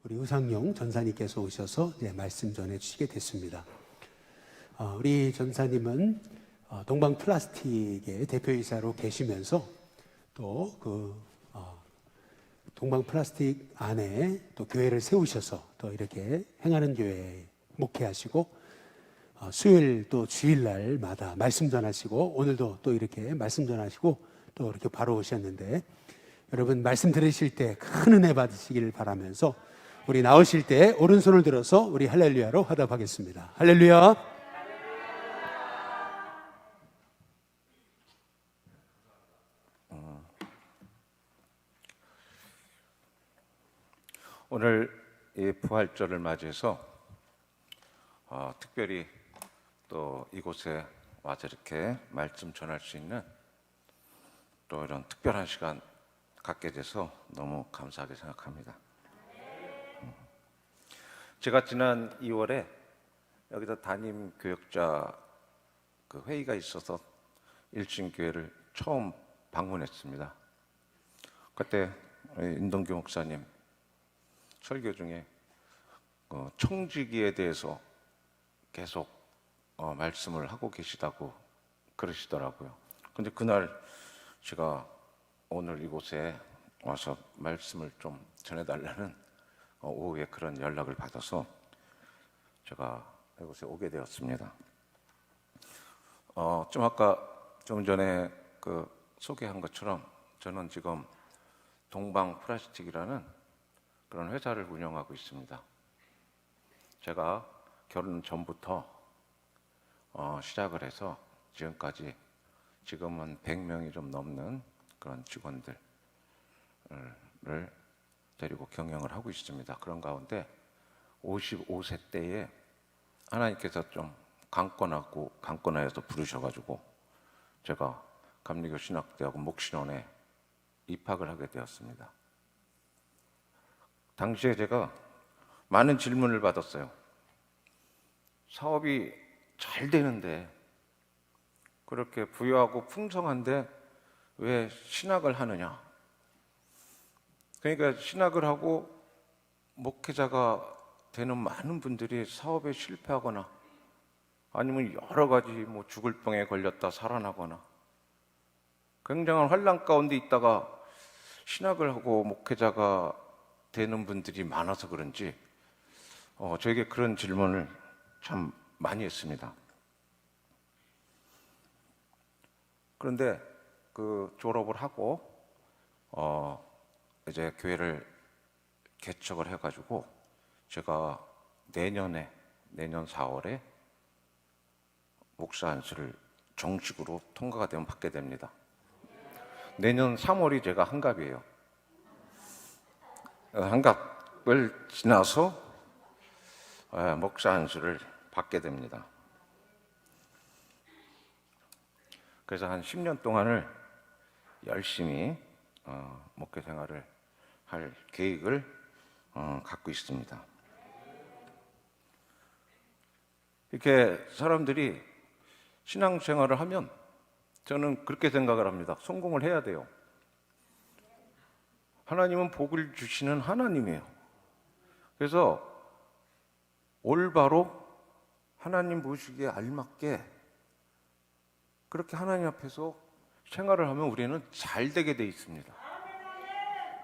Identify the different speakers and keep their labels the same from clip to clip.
Speaker 1: 우리 우상용 전사님께서 오셔서 이제 말씀 전해 주시게 됐습니다. 우리 전사님은 동방 플라스틱의 대표이사로 계시면서 또 동방 플라스틱 안에 또 교회를 세우셔서 또 이렇게 행하는 교회에 목회하시고 수요일 또 주일날마다 말씀 전하시고 오늘도 또 이렇게 말씀 전하시고 또 이렇게 바로 오셨는데 여러분 말씀 들으실 때 큰 은혜 받으시기를 바라면서 우리 나오실 때 오른손을 들어서 우리 할렐루야로 화답하겠습니다. 할렐루야.
Speaker 2: 오늘 이 부활절을 맞이해서 특별히 또 이곳에 와서 이렇게 말씀 전할 수 있는 또 이런 특별한 시간 갖게 돼서 너무 감사하게 생각합니다. 제가 지난 2월에 여기서 담임 교역자 그 회의가 있어서 일진교회를 처음 방문했습니다. 그때 인동규 목사님 설교 중에 청지기에 대해서 계속 말씀을 하고 계시다고 그러시더라고요. 근데 그날 제가 오늘 이곳에 와서 말씀을 좀 전해달라는 오후에 그런 연락을 받아서 제가 이곳에 오게 되었습니다. 좀 전에 소개한 것처럼 저는 지금 동방 플라스틱이라는 그런 회사를 운영하고 있습니다. 제가 결혼 전부터 시작을 해서 지금까지 지금은 100명이 좀 넘는 그런 직원들을 데리고 경영을 하고 있습니다. 그런 가운데 55세 때에 하나님께서 좀 강권하여서 부르셔가지고 제가 감리교 신학대학원 목신원에 입학을 하게 되었습니다. 당시에 제가 많은 질문을 받았어요. 사업이 잘 되는데 그렇게 부유하고 풍성한데 왜 신학을 하느냐? 그러니까 신학을 하고 목회자가 되는 많은 분들이 사업에 실패하거나 아니면 여러 가지 죽을 병에 걸렸다 살아나거나 굉장한 환난 가운데 있다가 신학을 하고 목회자가 되는 분들이 많아서 그런지 저에게 그런 질문을 참 많이 했습니다. 그런데 졸업을 하고 이제 교회를 개척을 해가지고 제가 내년 4월에 목사 안수를 정식으로 통과가 되면 받게 됩니다. 내년 3월이 제가 환갑이에요. 환갑을 지나서 목사 안수를 받게 됩니다. 그래서 한 10년 동안을 열심히 목회 생활을 할 계획을 갖고 있습니다. 이렇게 사람들이 신앙생활을 하면 저는 그렇게 생각을 합니다. 성공을 해야 돼요. 하나님은 복을 주시는 하나님이에요. 그래서 올바로 하나님 보시기에 알맞게 그렇게 하나님 앞에서 생활을 하면 우리는 잘 되게 돼 있습니다.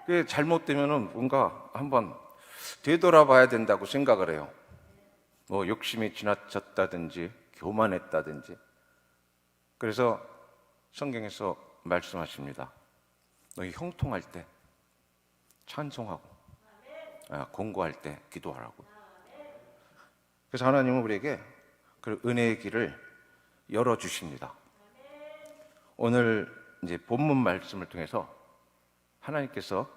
Speaker 2: 그게 잘못되면은 뭔가 한번 되돌아봐야 된다고 생각을 해요. 욕심이 지나쳤다든지 교만했다든지. 그래서 성경에서 말씀하십니다. 너희 형통할 때 찬송하고 공고할 때 기도하라고. 그래서 하나님은 우리에게 그 은혜의 길을 열어주십니다. 오늘 이제 본문 말씀을 통해서 하나님께서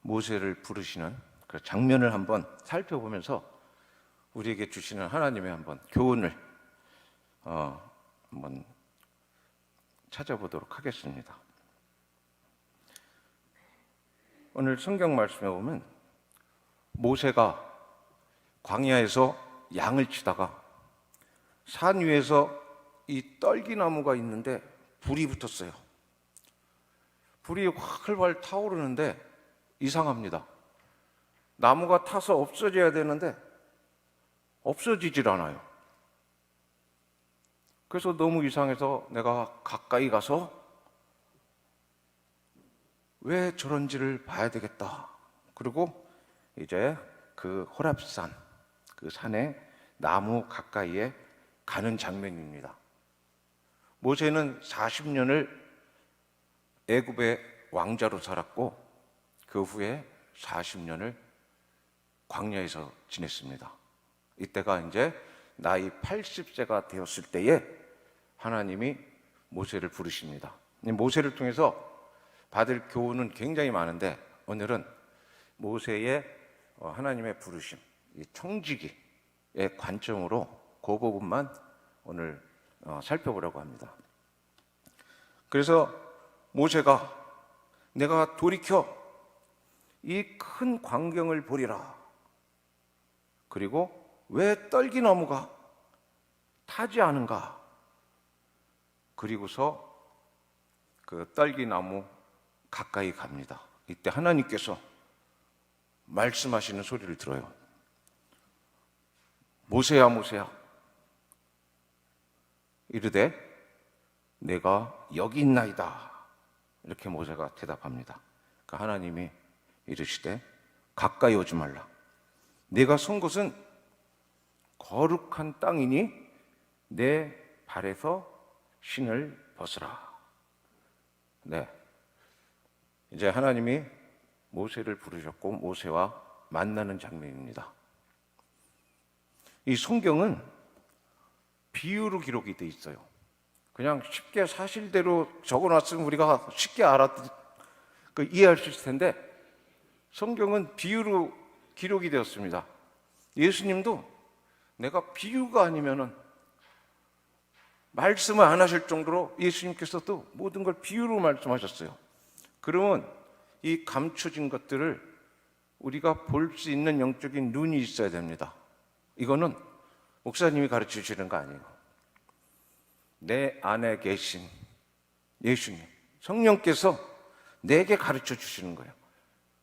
Speaker 2: 모세를 부르시는 그 장면을 한번 살펴보면서 우리에게 주시는 하나님의 한번 교훈을 한번 찾아보도록 하겠습니다. 오늘 성경 말씀에 보면 모세가 광야에서 양을 치다가 산 위에서 이 떨기나무가 있는데 불이 붙었어요. 불이 활활 타오르는데 이상합니다. 나무가 타서 없어져야 되는데 없어지질 않아요. 그래서 너무 이상해서 내가 가까이 가서 왜 저런지를 봐야 되겠다. 그리고 이제 그 호렙산, 그 산에 나무 가까이에 가는 장면입니다. 모세는 40년을 애굽의 왕자로 살았고 그 후에 40년을 광야에서 지냈습니다. 이때가 이제 나이 80세가 되었을 때에 하나님이 모세를 부르십니다. 모세를 통해서 받을 교훈은 굉장히 많은데 오늘은 모세의 하나님의 부르심, 이 청지기의 관점으로 그 부분만 오늘 살펴보려고 합니다. 그래서 모세가 내가 돌이켜 이 큰 광경을 보리라. 그리고 왜 떨기나무가 타지 않은가? 그리고서 그 떨기나무 가까이 갑니다. 이때 하나님께서 말씀하시는 소리를 들어요. 모세야, 모세야. 이르되 내가 여기 있나이다. 이렇게 모세가 대답합니다. 그러니까 하나님이 이르시되 가까이 오지 말라. 내가 선 곳은 거룩한 땅이니 내 발에서 신을 벗으라. 네, 이제 하나님이 모세를 부르셨고 모세와 만나는 장면입니다. 이 성경은 비유로 기록이 돼 있어요. 그냥 쉽게 사실대로 적어놨으면 우리가 쉽게 이해할 수 있을 텐데 성경은 비유로 기록이 되었습니다. 예수님도 내가 비유가 아니면은 말씀을 안 하실 정도로 예수님께서도 모든 걸 비유로 말씀하셨어요. 그러면 이 감춰진 것들을 우리가 볼 수 있는 영적인 눈이 있어야 됩니다. 이거는 목사님이 가르쳐 주시는 거 아니에요. 내 안에 계신 예수님, 성령께서 내게 가르쳐 주시는 거예요.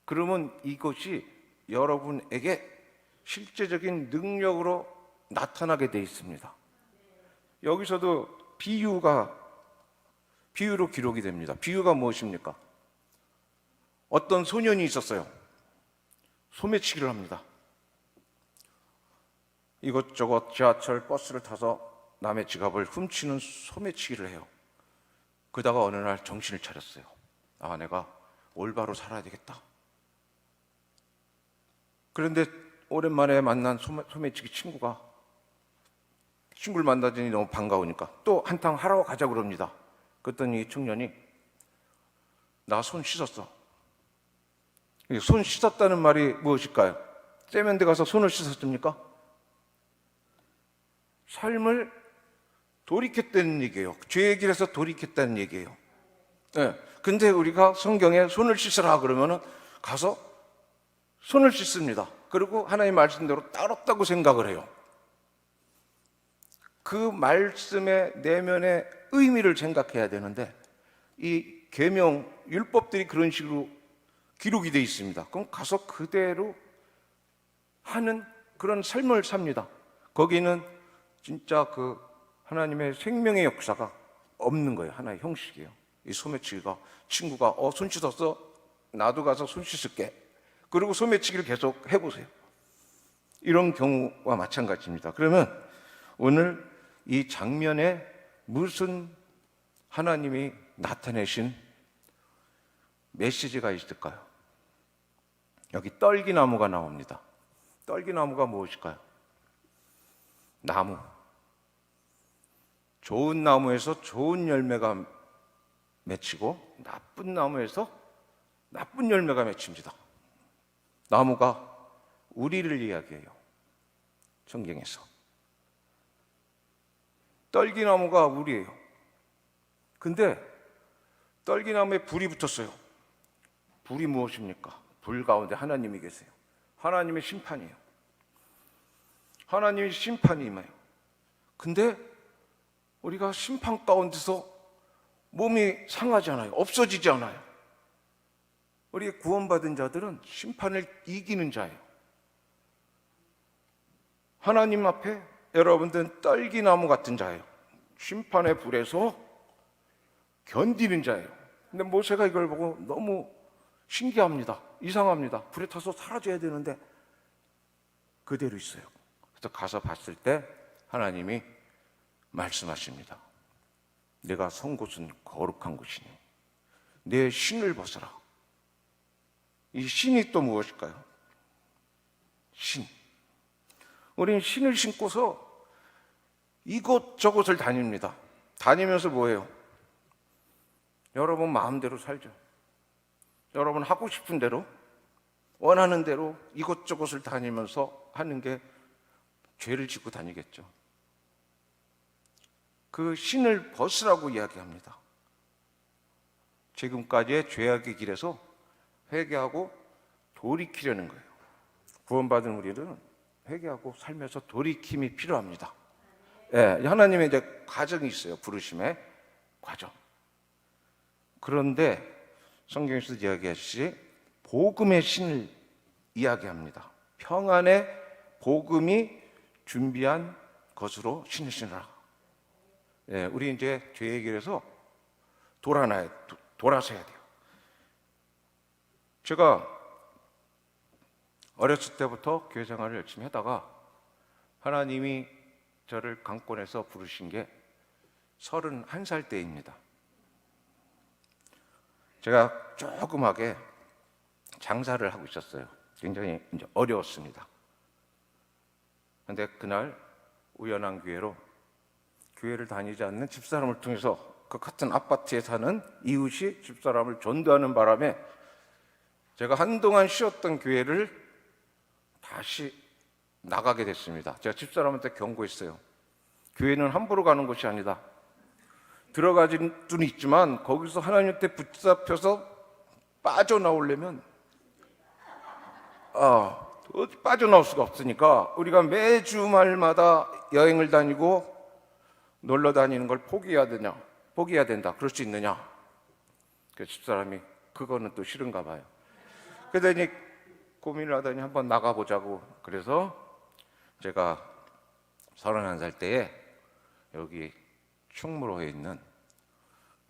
Speaker 2: 그러면 이것이 여러분에게 실제적인 능력으로 나타나게 돼 있습니다. 여기서도 비유로 기록이 됩니다. 비유가 무엇입니까? 어떤 소년이 있었어요. 소매치기를 합니다. 이것저것 지하철, 버스를 타서 남의 지갑을 훔치는 소매치기를 해요. 그러다가 어느 날 정신을 차렸어요. 아, 내가 올바로 살아야 되겠다. 그런데 오랜만에 만난 소매치기 친구를 만나더니 너무 반가우니까 또 한탕 하러 가자고 그럽니다. 그랬더니 이 청년이 나 손 씻었어. 손 씻었다는 말이 무엇일까요? 세면대 가서 손을 씻었습니까? 삶을 돌이켰다는 얘기예요. 죄의 길에서 돌이켰다는 얘기예요. 네. 근데 우리가 성경에 손을 씻으라 그러면은 가서 손을 씻습니다. 그리고 하나님 말씀대로 따랐다고 생각을 해요. 그 말씀의 내면의 의미를 생각해야 되는데 이 계명, 율법들이 그런 식으로 기록이 되어 있습니다. 그럼 가서 그대로 하는 그런 삶을 삽니다. 거기는 진짜 그 하나님의 생명의 역사가 없는 거예요. 하나의 형식이에요. 이 소매치기가 친구가 손 씻었어? 나도 가서 손 씻을게. 그리고 소매치기를 계속 해보세요. 이런 경우와 마찬가지입니다. 그러면 오늘 이 장면에 무슨 하나님이 나타내신 메시지가 있을까요? 여기 떨기나무가 나옵니다. 떨기나무가 무엇일까요? 나무. 좋은 나무에서 좋은 열매가 맺히고 나쁜 나무에서 나쁜 열매가 맺힙니다. 나무가 우리를 이야기해요. 성경에서. 떨기나무가 우리예요. 근데 떨기나무에 불이 붙었어요. 불이 무엇입니까? 불 가운데 하나님이 계세요. 하나님의 심판이에요. 하나님의 심판이 임해요. 근데 우리가 심판 가운데서 몸이 상하지 않아요. 없어지지 않아요. 우리 구원받은 자들은 심판을 이기는 자예요. 하나님 앞에 여러분들은 떨기나무 같은 자예요. 심판의 불에서 견디는 자예요. 근데 모세가 이걸 보고 너무 신기합니다. 이상합니다. 불에 타서 사라져야 되는데 그대로 있어요. 그래서 가서 봤을 때 하나님이 말씀하십니다. 내가 선 곳은 거룩한 곳이니 내 신을 벗어라. 이 신이 또 무엇일까요? 신. 우리는 신을 신고서 이곳저곳을 다닙니다. 다니면서 뭐예요? 여러분 마음대로 살죠. 여러분 하고 싶은 대로, 원하는 대로 이곳저곳을 다니면서 하는 게 죄를 짓고 다니겠죠. 그 신을 벗으라고 이야기합니다. 지금까지의 죄악의 길에서 회개하고 돌이키려는 거예요. 구원받은 우리는 회개하고 살면서 돌이킴이 필요합니다. 예, 하나님의 이제 과정이 있어요. 부르심의 과정. 그런데 성경에서 이야기하시지 복음의 신을 이야기합니다. 평안의 복음이 준비한 것으로 신을 신으라. 예, 우리 이제 죄의 길에서 돌아서야 돼요. 제가 어렸을 때부터 교회 생활을 열심히 하다가 하나님이 저를 강권해서 부르신 게 31살 때입니다. 제가 조그맣게 장사를 하고 있었어요. 굉장히 이제 어려웠습니다. 그런데 그날 우연한 기회로 교회를 다니지 않는 집사람을 통해서 그 같은 아파트에 사는 이웃이 집사람을 전도하는 바람에 제가 한동안 쉬었던 교회를 다시 나가게 됐습니다. 제가 집사람한테 경고했어요. 교회는 함부로 가는 곳이 아니다. 들어가진 눈이 있지만 거기서 하나님한테 붙잡혀서 빠져나오려면 어디 빠져나올 수가 없으니까 우리가 매 주말마다 여행을 다니고 놀러 다니는 걸 포기해야 된다. 그럴 수 있느냐? 그 집사람이 그거는 또 싫은가 봐요. 그러더니 고민을 하더니 한번 나가보자고. 그래서 제가 31살 때에 여기 충무로에 있는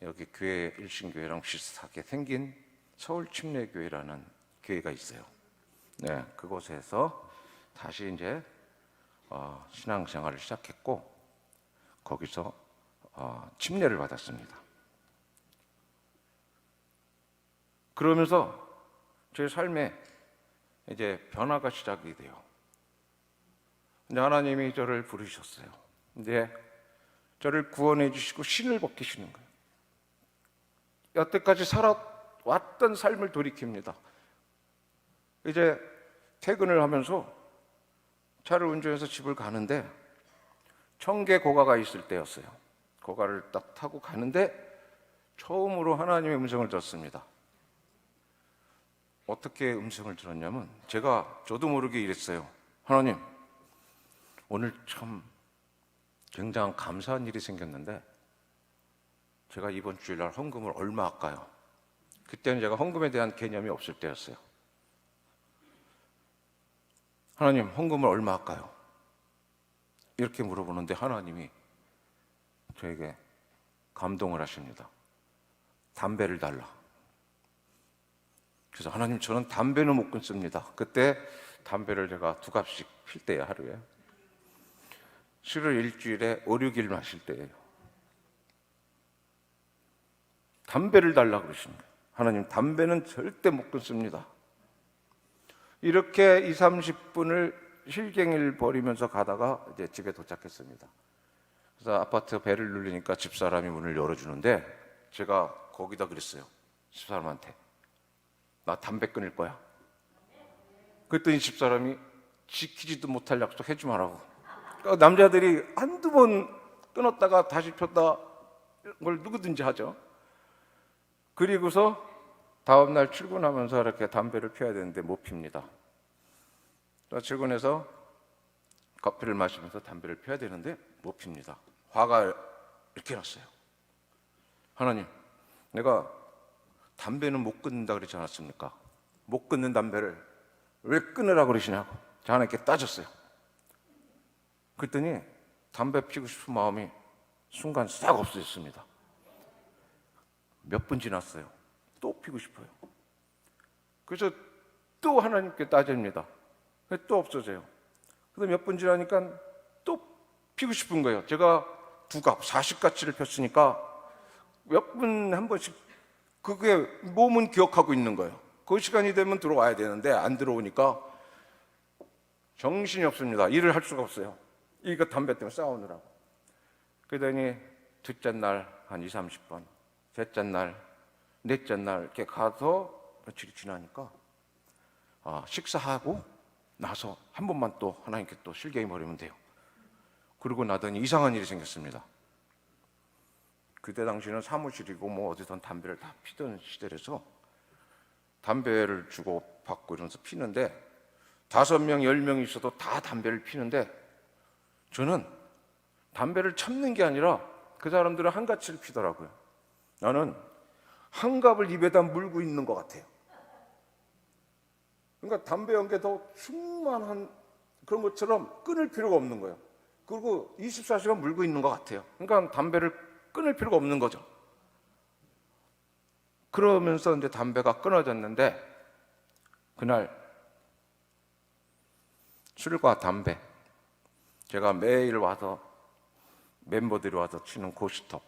Speaker 2: 여기 교회 일신교회랑 비슷하게 생긴 서울침례교회라는 교회가 있어요. 네, 그곳에서 다시 이제 신앙생활을 시작했고 거기서 침례를 받았습니다. 그러면서 제 삶에 이제 변화가 시작이 돼요. 근데 하나님이 저를 부르셨어요. 근데 저를 구원해 주시고 신을 벗기시는 거예요. 여태까지 살아왔던 삶을 돌이킵니다. 이제 퇴근을 하면서 차를 운전해서 집을 가는데 청계 고가가 있을 때였어요. 고가를 딱 타고 가는데 처음으로 하나님의 음성을 들었습니다. 어떻게 음성을 들었냐면 저도 모르게 이랬어요. 하나님, 오늘 참 굉장히 감사한 일이 생겼는데 제가 이번 주일날 헌금을 얼마 할까요? 그때는 제가 헌금에 대한 개념이 없을 때였어요. 하나님, 헌금을 얼마 할까요? 이렇게 물어보는데 하나님이 저에게 감동을 하십니다. 담배를 달라. 그래서 하나님, 저는 담배는 못 끊습니다. 그때 담배를 제가 2갑씩 필 때예요, 하루에. 술을 일주일에 5, 6일 마실 때예요. 담배를 달라 그러십니다. 하나님, 담배는 절대 못 끊습니다. 이렇게 20, 30분을 실갱이를 벌이면서 가다가 이제 집에 도착했습니다. 그래서 아파트 벨을 누르니까 집사람이 문을 열어주는데 제가 거기다 그랬어요. 집사람한테. 나 담배 끊을 거야. 그랬더니 집사람이 지키지도 못할 약속 해주지 말라고. 그러니까 남자들이 한두 번 끊었다가 다시 폈다 걸 누구든지 하죠. 그리고서 다음날 출근하면서 이렇게 담배를 피워야 되는데 못 핍니다. 또 출근해서 커피를 마시면서 담배를 피워야 되는데 못 핍니다. 화가 이렇게 났어요. 하나님, 내가 담배는 못 끊는다 그러지 않았습니까? 못 끊는 담배를 왜 끊으라고 그러시냐고 하나님께 따졌어요. 그랬더니 담배 피우고 싶은 마음이 순간 싹 없어졌습니다. 몇 분 지났어요. 또 피우고 싶어요. 그래서 또 하나님께 따집니다. 또 없어져요. 그래서 몇 분 지나니까 또 피우고 싶은 거예요. 제가 2갑, 40가치를 폈으니까 몇 분 한 번씩 그게 몸은 기억하고 있는 거예요. 그 시간이 되면 들어와야 되는데 안 들어오니까 정신이 없습니다. 일을 할 수가 없어요. 이거 담배 때문에 싸우느라고. 그러더니 둘째 날 한 20, 30번, 셋째 날, 넷째 날 이렇게 가서 며칠이 지나니까 식사하고 나서 한 번만 또 하나님께 또 실갱이 버리면 돼요. 그러고 나더니 이상한 일이 생겼습니다. 그때 당시는 사무실이고 뭐 어디선 담배를 다 피던 시대라서 담배를 주고 받고 이러면서 피는데 5명, 10명 있어도 다 담배를 피는데 저는 담배를 참는 게 아니라 그 사람들은 한 가치를 피더라고요. 나는 한 갑을 입에다 물고 있는 것 같아요. 그러니까 담배 연기도 충만한 그런 것처럼 끊을 필요가 없는 거예요. 그리고 24시간 물고 있는 것 같아요. 그러니까 담배를 끊을 필요가 없는 거죠. 그러면서 이제 담배가 끊어졌는데 그날 술과 담배, 제가 매일 와서 멤버들이 와서 치는 고스톱,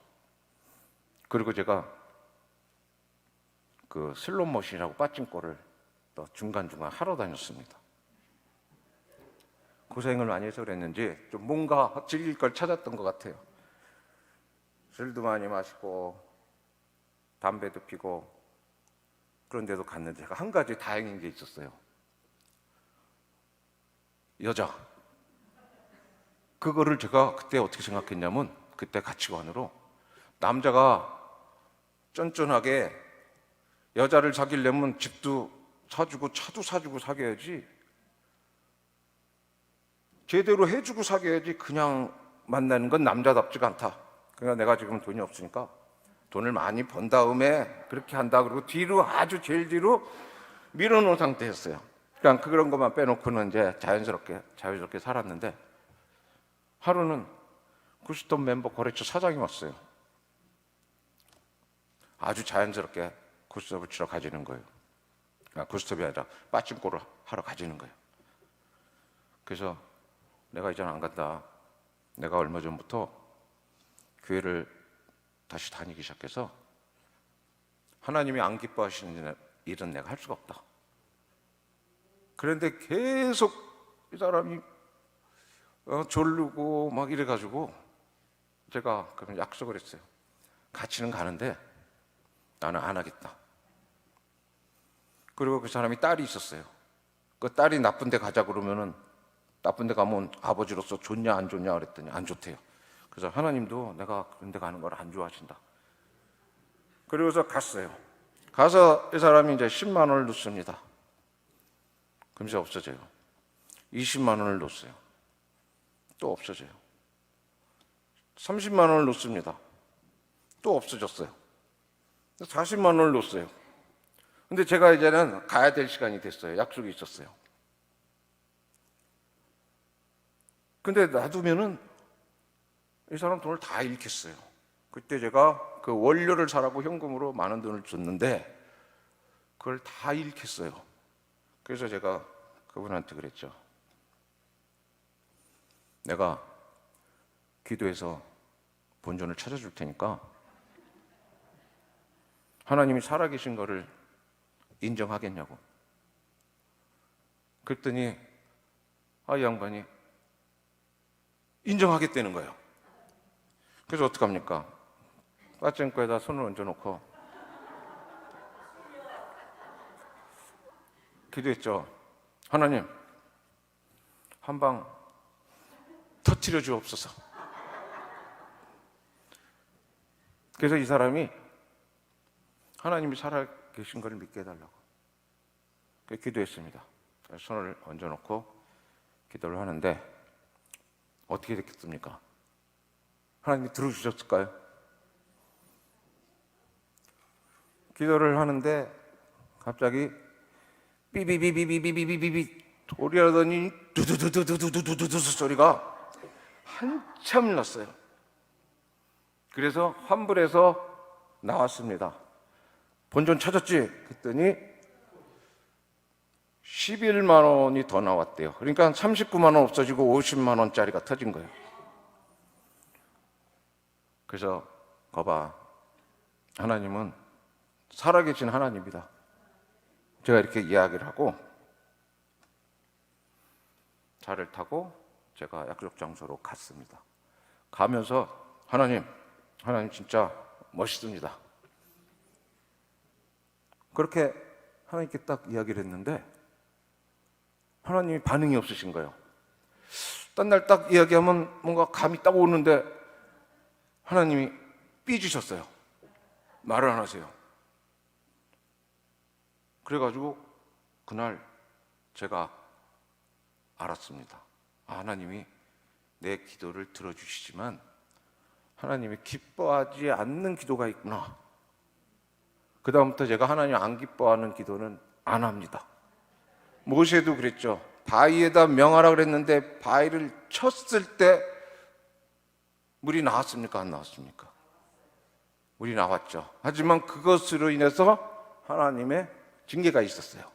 Speaker 2: 그리고 제가 그 슬롯머신이라고 빠찡코를 또 중간중간 하러 다녔습니다. 고생을 많이 해서 그랬는지 좀 뭔가 즐길 걸 찾았던 것 같아요. 술도 많이 마시고 담배도 피고 그런 데도 갔는데 제가 한 가지 다행인 게 있었어요. 여자. 그거를 제가 그때 어떻게 생각했냐면 그때 가치관으로 남자가 쫀쫀하게 여자를 사귀려면 집도 사주고 차도 사주고 사귀어야지, 제대로 해주고 사귀어야지 그냥 만나는 건 남자답지가 않다. 그러니까 내가 지금 돈이 없으니까 돈을 많이 번 다음에 그렇게 한다. 그리고 뒤로 아주 제일 뒤로 밀어놓은 상태였어요. 그냥 그런 것만 빼놓고는 이제 자유스럽게 살았는데 하루는 구스톱 멤버 거래처 사장이 왔어요. 아주 자연스럽게 구스톱을 치러 가지는 거예요. 구스톱이 아니라 빠찡코를 하러 가지는 거예요. 그래서 내가 이제는 안 간다. 내가 얼마 전부터 교회를 다시 다니기 시작해서 하나님이 안 기뻐하시는 일은 내가 할 수가 없다. 그런데 계속 이 사람이 졸르고 막 이래가지고 제가 그럼 약속을 했어요. 같이는 가는데 나는 안 하겠다. 그리고 그 사람이 딸이 있었어요. 그 딸이 나쁜 데 가자 그러면은 나쁜 데 가면 아버지로서 좋냐 안 좋냐 그랬더니 안 좋대요. 그래서 하나님도 내가 그런 데 가는 걸 안 좋아하신다. 그리고서 갔어요. 가서 이 사람이 이제 10만 원을 넣습니다. 금세 없어져요. 20만 원을 넣었어요. 또 없어져요. 30만 원을 넣습니다. 또 없어졌어요. 40만 원을 넣었어요. 근데 제가 이제는 가야 될 시간이 됐어요. 약속이 있었어요. 근데 놔두면은 이 사람 돈을 다 잃겠어요. 그때 제가 그 원료를 사라고 현금으로 많은 돈을 줬는데 그걸 다 잃겠어요. 그래서 제가 그분한테 그랬죠. 내가 기도해서 본전을 찾아줄 테니까 하나님이 살아계신 거를 인정하겠냐고. 그랬더니 이 양반이 인정하겠다는 거예요. 그래서 어떡합니까? 빠찡코에다 손을 얹어놓고 기도했죠. 하나님, 한 방 터뜨려 주옵소서. 그래서 이 사람이 하나님이 살아계신 것을 믿게 해달라고 기도했습니다. 손을 얹어놓고 기도를 하는데 어떻게 됐겠습니까? 하나님이 들어주셨을까요? 기도를 하는데 갑자기 삐비비비비비비비비 소리 하더니 두두두두두두두두 소리가 한참 났어요. 그래서 환불해서 나왔습니다. 본전 찾았지? 그랬더니 11만 원이 더 나왔대요. 그러니까 39만 원 없어지고 50만 원짜리가 터진 거예요. 그래서 거봐, 하나님은 살아계신 하나님이다. 제가 이렇게 이야기를 하고 차를 타고 제가 약속 장소로 갔습니다. 가면서 하나님 진짜 멋있습니다. 그렇게 하나님께 딱 이야기를 했는데 하나님이 반응이 없으신 거예요. 딴 날 딱 이야기하면 뭔가 감이 딱 오는데 하나님이 삐지셨어요. 말을 안 하세요. 그래가지고 그날 제가 알았습니다. 하나님이 내 기도를 들어주시지만 하나님이 기뻐하지 않는 기도가 있구나. 그 다음부터 제가 하나님 안 기뻐하는 기도는 안 합니다. 모세도 그랬죠. 바위에다 명하라 그랬는데 바위를 쳤을 때 물이 나왔습니까? 안 나왔습니까? 물이 나왔죠. 하지만 그것으로 인해서 하나님의 징계가 있었어요.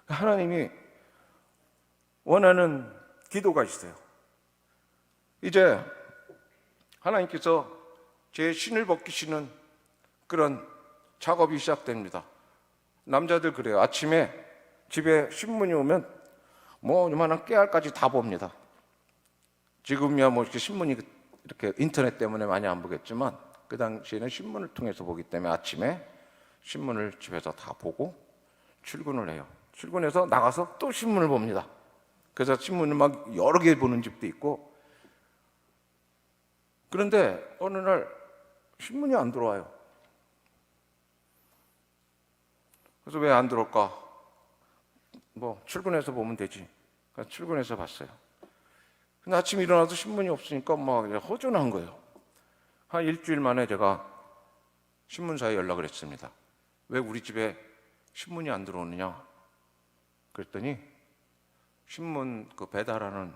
Speaker 2: 하나님이 원하는 기도가 있어요. 이제 하나님께서 제 신을 벗기시는 그런 작업이 시작됩니다. 남자들 그래요. 아침에 집에 신문이 오면 뭐 요만한 깨알까지 다 봅니다. 지금이야 뭐 이렇게 신문이 이렇게 인터넷 때문에 많이 안 보겠지만 그 당시에는 신문을 통해서 보기 때문에 아침에 신문을 집에서 다 보고 출근을 해요. 출근해서 나가서 또 신문을 봅니다. 그래서 신문을 막 여러 개 보는 집도 있고. 그런데 어느 날 신문이 안 들어와요. 그래서 왜 안 들어올까? 뭐 출근해서 보면 되지. 그래서 출근해서 봤어요. 근데 아침에 일어나서 신문이 없으니까 막 허전한 거예요. 한 일주일 만에 제가 신문사에 연락을 했습니다. 왜 우리 집에 신문이 안 들어오느냐? 그랬더니 신문 그 배달하는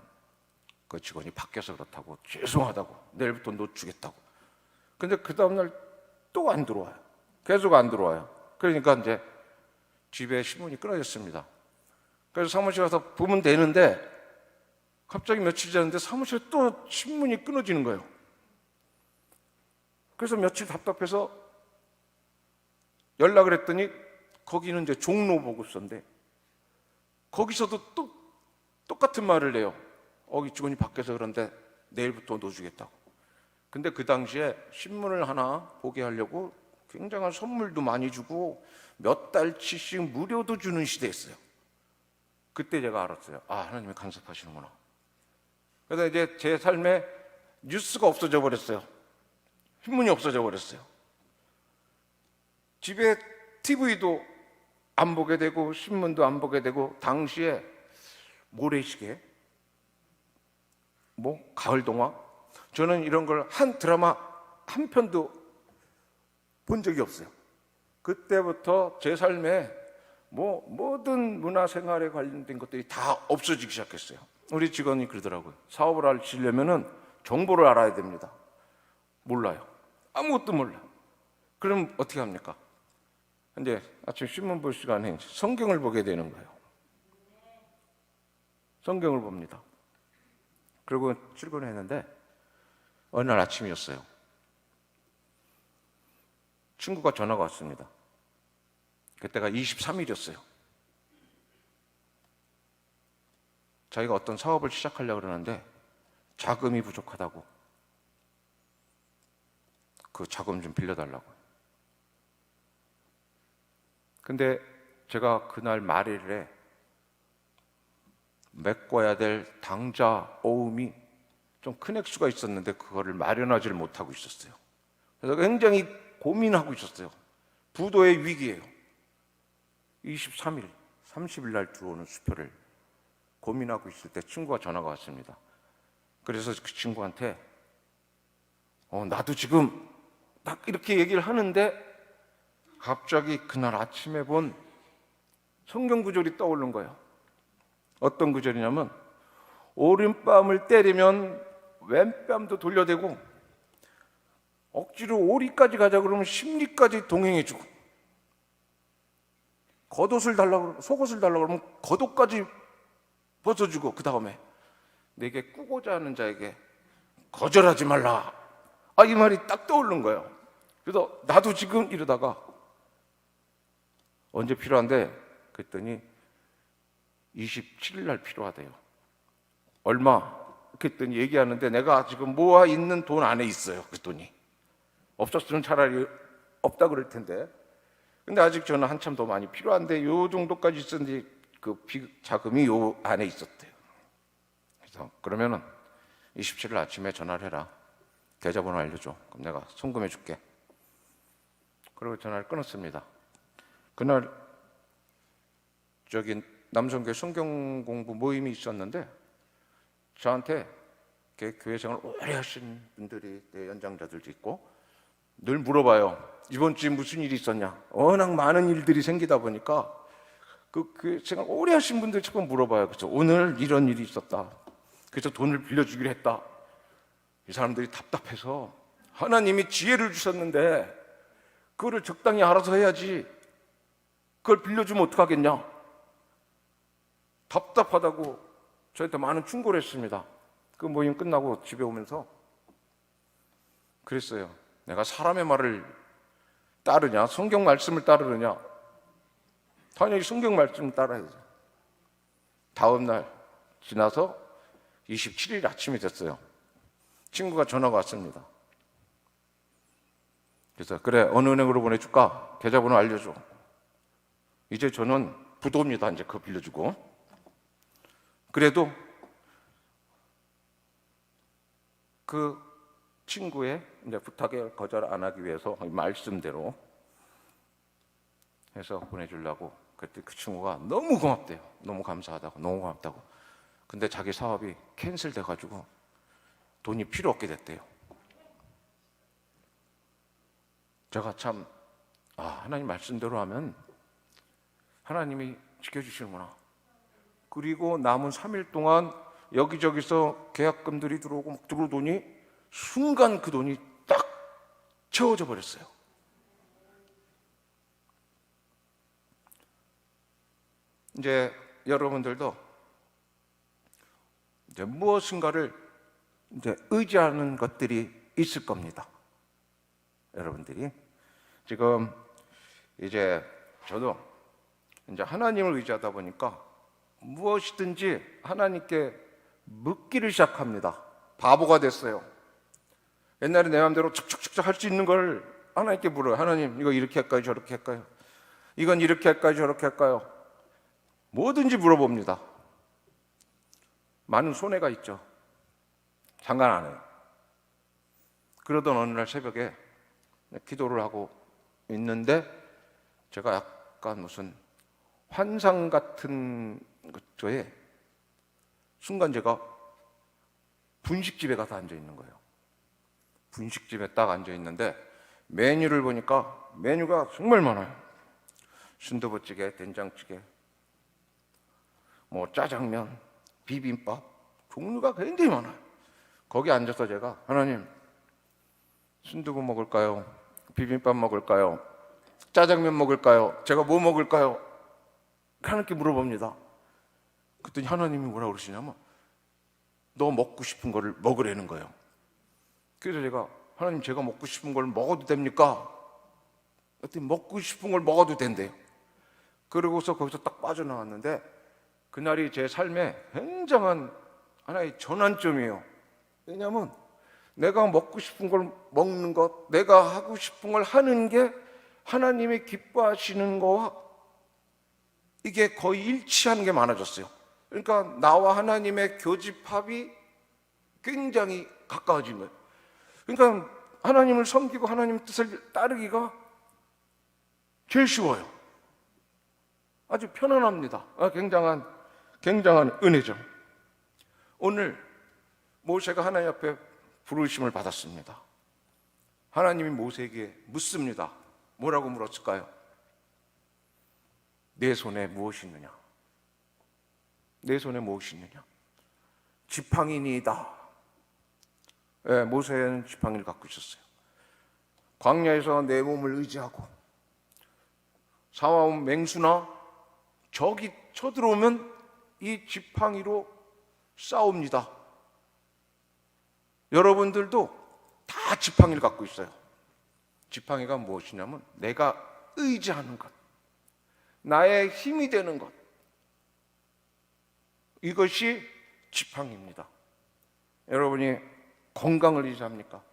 Speaker 2: 그 직원이 바뀌어서 그렇다고, 죄송하다고, 내일부터 노주겠다고. 근데 그 다음날 또 안 들어와요. 계속 안 들어와요. 그러니까 이제 집에 신문이 끊어졌습니다. 그래서 사무실 가서 보면 되는데 갑자기 며칠 지났는데 사무실에 또 신문이 끊어지는 거예요. 그래서 며칠 답답해서 연락을 했더니 거기는 이제 종로 보고서인데 거기서도 또 똑같은 말을 해요. 이 직원이 바뀌어서 그런데 내일부터 넣어주겠다고. 근데 그 당시에 신문을 하나 보게 하려고 굉장한 선물도 많이 주고 몇 달치씩 무료도 주는 시대였어요. 그때 제가 알았어요. 하나님이 간섭하시는구나. 그래서 이제 제 삶에 뉴스가 없어져 버렸어요. 신문이 없어져 버렸어요. 집에 TV도 안 보게 되고 신문도 안 보게 되고, 당시에 모래시계, 뭐 가을 동화, 저는 이런 걸 한 드라마 한 편도 본 적이 없어요. 그때부터 제 삶에 뭐 모든 문화생활에 관련된 것들이 다 없어지기 시작했어요. 우리 직원이 그러더라고요. 사업을 하시려면은 정보를 알아야 됩니다. 몰라요. 아무것도 몰라요. 그럼 어떻게 합니까? 이제 아침 신문 볼 시간에 성경을 보게 되는 거예요. 성경을 봅니다. 그리고 출근했는데 어느 날 아침이었어요. 친구가 전화가 왔습니다. 그때가 23일이었어요. 자기가 어떤 사업을 시작하려고 그러는데 자금이 부족하다고, 그 자금 좀 빌려달라고. 근데 제가 그날 말일에 메꿔야 될 당좌 오음이 좀 큰 액수가 있었는데 그거를 마련하지를 못하고 있었어요. 그래서 굉장히 고민하고 있었어요. 부도의 위기예요. 23일, 30일 날 들어오는 수표를 고민하고 있을 때 친구가 전화가 왔습니다. 그래서 그 친구한테 나도 지금 딱 이렇게 얘기를 하는데 갑자기 그날 아침에 본 성경 구절이 떠오른 거예요. 어떤 구절이냐면 오른뺨을 때리면 왼뺨도 돌려대고, 억지로 오리까지 가자 그러면 십리까지 동행해주고, 겉옷을 달라고 그러면, 속옷을 달라고 그러면 겉옷까지 벗어주고, 그 다음에 내게 꾸고자 하는 자에게 거절하지 말라. 이 말이 딱 떠오르는 거예요. 그래서 나도 지금 이러다가 언제 필요한데? 그랬더니 27일 날 필요하대요. 얼마? 그랬더니 얘기하는데 내가 지금 모아 있는 돈 안에 있어요. 그 돈이. 없었으면 차라리 없다 그럴 텐데. 근데 아직 저는 한참 더 많이 필요한데 요 정도까지 있었는데 그 자금이 요 안에 있었대요. 그래서 그러면은 27일 아침에 전화를 해라. 계좌번호 알려줘. 그럼 내가 송금해 줄게. 그리고 전화를 끊었습니다. 그날 저기 남성교회 성경 공부 모임이 있었는데 저한테 교회 생활 오래 하신 분들이, 연장자들도 있고, 늘 물어봐요. 이번 주에 무슨 일이 있었냐? 워낙 많은 일들이 생기다 보니까 그 교회 생활 오래 하신 분들이 자꾸 물어봐요. 그래서 오늘 이런 일이 있었다. 그래서 돈을 빌려주기로 했다. 이 사람들이 답답해서 하나님이 지혜를 주셨는데 그거를 적당히 알아서 해야지 그걸 빌려주면 어떡하겠냐? 답답하다고 저한테 많은 충고를 했습니다. 그 모임 끝나고 집에 오면서 그랬어요. 내가 사람의 말을 따르냐? 성경 말씀을 따르느냐? 당연히 성경 말씀을 따라야죠. 다음 날 지나서 27일 아침이 됐어요. 친구가 전화가 왔습니다. 그래서 그래, 어느 은행으로 보내줄까? 계좌번호 알려줘. 이제 저는 부도입니다. 이제 그거 빌려주고. 그래도 그 친구의 이제 부탁에 거절 안 하기 위해서 말씀대로 해서 보내주려고. 그때 그 친구가 너무 고맙대요. 너무 감사하다고, 너무 고맙다고. 근데 자기 사업이 캔슬돼가지고 돈이 필요 없게 됐대요. 제가 참, 하나님 말씀대로 하면 하나님이 지켜주시는구나. 그리고 남은 3일 동안 여기저기서 계약금들이 들어오고 막 들어오더니 순간 그 돈이 딱 채워져 버렸어요. 이제 여러분들도 이제 무엇인가를 이제 의지하는 것들이 있을 겁니다. 여러분들이 지금 이제 저도 이제 하나님을 의지하다 보니까 무엇이든지 하나님께 묻기를 시작합니다. 바보가 됐어요. 옛날에 내 마음대로 척척척 할 수 있는 걸 하나님께 물어요. 하나님, 이거 이렇게 할까요? 저렇게 할까요? 이건 이렇게 할까요? 저렇게 할까요? 뭐든지 물어봅니다. 많은 손해가 있죠. 상관 안 해요. 그러던 어느 날 새벽에 기도를 하고 있는데 제가 약간 무슨 환상 같은 것에 순간 제가 분식집에 가서 앉아 있는 거예요. 분식집에 딱 앉아 있는데 메뉴를 보니까 메뉴가 정말 많아요. 순두부찌개, 된장찌개, 뭐 짜장면, 비빔밥, 종류가 굉장히 많아요. 거기 앉아서 제가 하나님, 순두부 먹을까요? 비빔밥 먹을까요? 짜장면 먹을까요? 제가 뭐 먹을까요? 하나님께 물어봅니다. 그랬더니 하나님이 뭐라 그러시냐면 너 먹고 싶은 거를 먹으라는 거예요. 그래서 제가 하나님, 제가 먹고 싶은 걸 먹어도 됩니까? 그랬더니 먹고 싶은 걸 먹어도 된대요. 그러고서 거기서 딱 빠져나왔는데 그날이 제 삶의 굉장한 하나의 전환점이에요. 왜냐하면 내가 먹고 싶은 걸 먹는 것, 내가 하고 싶은 걸 하는 게 하나님이 기뻐하시는 거와 이게 거의 일치하는 게 많아졌어요. 그러니까 나와 하나님의 교집합이 굉장히 가까워진 거예요. 그러니까 하나님을 섬기고 하나님 뜻을 따르기가 제일 쉬워요. 아주 편안합니다. 굉장한 은혜죠. 오늘 모세가 하나님 앞에 부르심을 받았습니다. 하나님이 모세에게 묻습니다. 뭐라고 물었을까요? 내 손에 무엇이 있느냐? 내 손에 무엇이 있느냐? 지팡이니이다. 예, 모세는 지팡이를 갖고 있었어요. 광야에서 내 몸을 의지하고 사와온 맹수나 적이 쳐들어오면 이 지팡이로 싸웁니다. 여러분들도 다 지팡이를 갖고 있어요. 지팡이가 무엇이냐면 내가 의지하는 것, 나의 힘이 되는 것, 이것이 지팡이입니다. 여러분이 건강을 의지합니까?